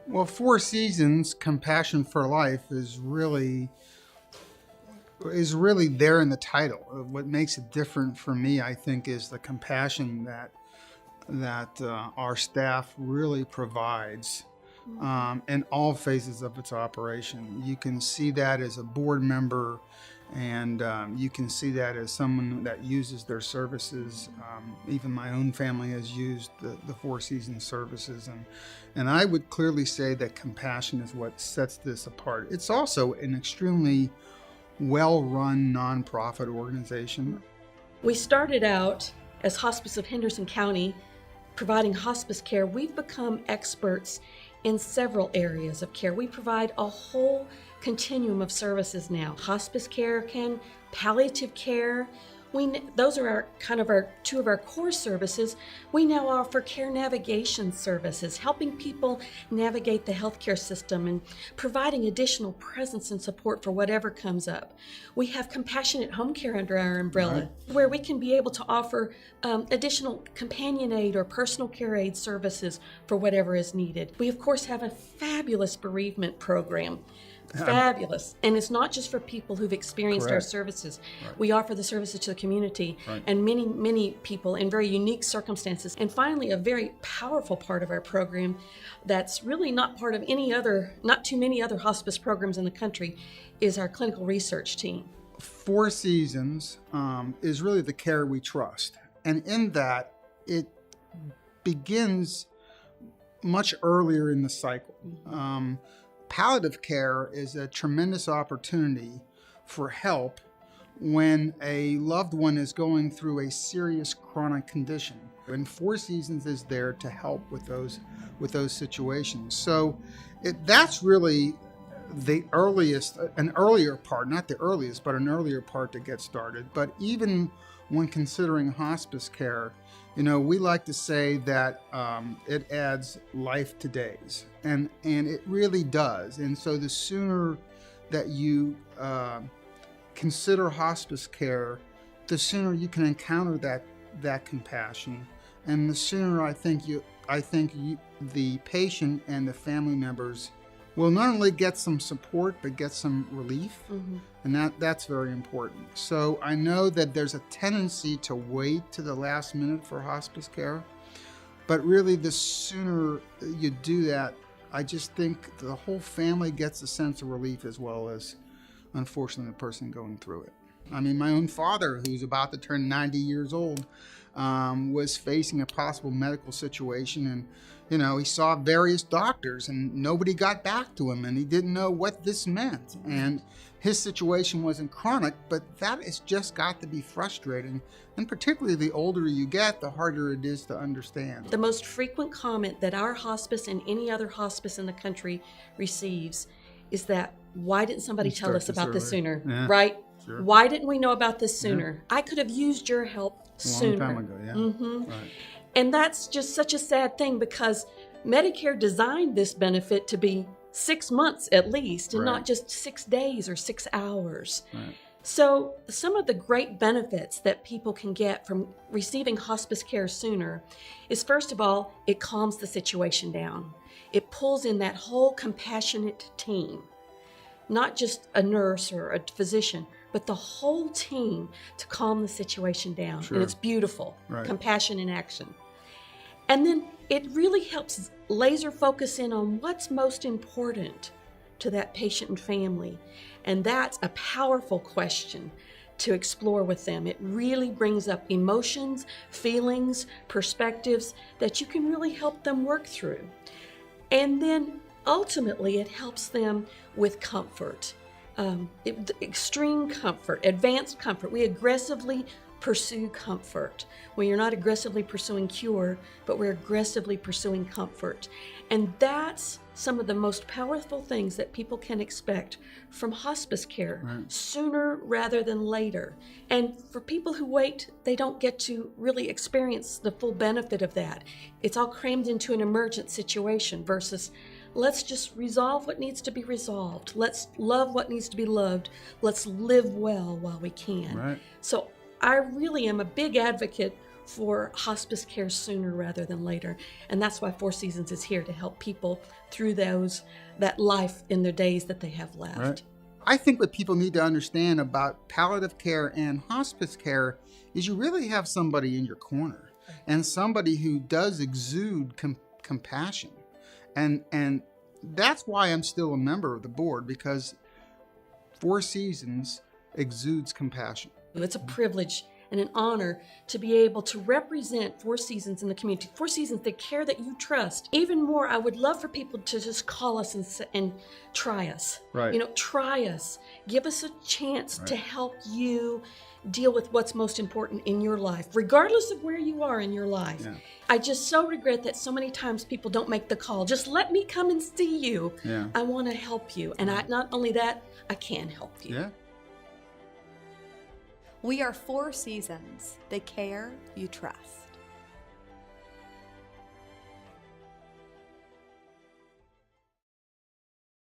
Well, Four Seasons Compassion for Life is really there in the title. What makes it different for me, I think, is the compassion that our staff really provides in all phases of its operation. You can see that as a board member, and you can see that as someone that uses their services. Even my own family has used the Four Seasons services, and I would clearly say that compassion is what sets this apart. It's also an extremely well-run nonprofit organization. We started out as Hospice of Henderson County providing hospice care. We've become experts in several areas of care. We provide a whole continuum of services now. Hospice care, palliative care. Those are two of our core services. We now offer care navigation services, helping people navigate the healthcare system and providing additional presence and support for whatever comes up. We have compassionate home care under our umbrella, where we can be able to offer additional companion aid or personal care aid services for whatever is needed. We, of course, have a fabulous bereavement program. Fabulous. And it's not just for people who've experienced our services. We offer the services to the community and many people in very unique circumstances. And finally, a very powerful part of our program that's really not part of not too many other hospice programs in the country is our clinical research team. Four Seasons is really the care we trust. And in that, it begins much earlier in the cycle. Palliative care is a tremendous opportunity for help when a loved one is going through a serious chronic condition. And Four Seasons is there to help with those situations. So that's really an earlier part, not the earliest, but an earlier part to get started. But even when considering hospice care, we like to say that it adds life to days, and it really does. And so the sooner that you consider hospice care, the sooner you can encounter that compassion, and the sooner I think the patient and the family members will not only get some support, but get some relief. And that's very important. So I know that there's a tendency to wait to the last minute for hospice care, but really the sooner you do that, I just think the whole family gets a sense of relief, as well as, unfortunately, the person going through it. I mean, my own father, who's about to turn 90 years old, was facing a possible medical situation, and he saw various doctors and nobody got back to him, and he didn't know what this meant. And his situation wasn't chronic, but that has just got to be frustrating. And particularly the older you get, the harder it is to understand. The most frequent comment that our hospice and any other hospice in the country receives is that, why didn't somebody tell us about this sooner? Yeah, right? Sure. Why didn't we know about this sooner? I could have used your help sooner. A long time ago, yeah. Right. And that's just such a sad thing, because Medicare designed this benefit to be 6 months at least, and not just 6 days or 6 hours. Right. So some of the great benefits that people can get from receiving hospice care sooner is, first of all, it calms the situation down. It pulls in that whole compassionate team, not just a nurse or a physician, but the whole team to calm the situation down. Sure. And it's beautiful. Compassion in action. And then it really helps laser focus in on what's most important to that patient and family. And that's a powerful question to explore with them. It really brings up emotions, feelings, perspectives that you can really help them work through. And then ultimately it helps them with comfort. Extreme comfort, advanced comfort. We aggressively pursue comfort. We are not aggressively pursuing cure, but we're aggressively pursuing comfort. And that's some of the most powerful things that people can expect from hospice care, sooner rather than later. And for people who wait, they don't get to really experience the full benefit of that. It's all crammed into an emergent situation versus, let's just resolve what needs to be resolved. Let's love what needs to be loved. Let's live well while we can. Right. So I really am a big advocate for hospice care sooner rather than later. And that's why Four Seasons is here to help people through that life in their days that they have left. Right. I think what people need to understand about palliative care and hospice care is you really have somebody in your corner, and somebody who does exude compassion. And that's why I'm still a member of the board, because Four Seasons exudes compassion. It's a privilege and an honor to be able to represent Four Seasons in the community. Four Seasons, the care that you trust. Even more, I would love for people to just call us and try us. Right. Try us. Give us a chance to help you deal with what's most important in your life, regardless of where you are in your life. Yeah. I just so regret that so many times people don't make the call. Just let me come and see you. Yeah. I want to help you. And not only that, I can help you. Yeah. We are Four Seasons, the care you trust.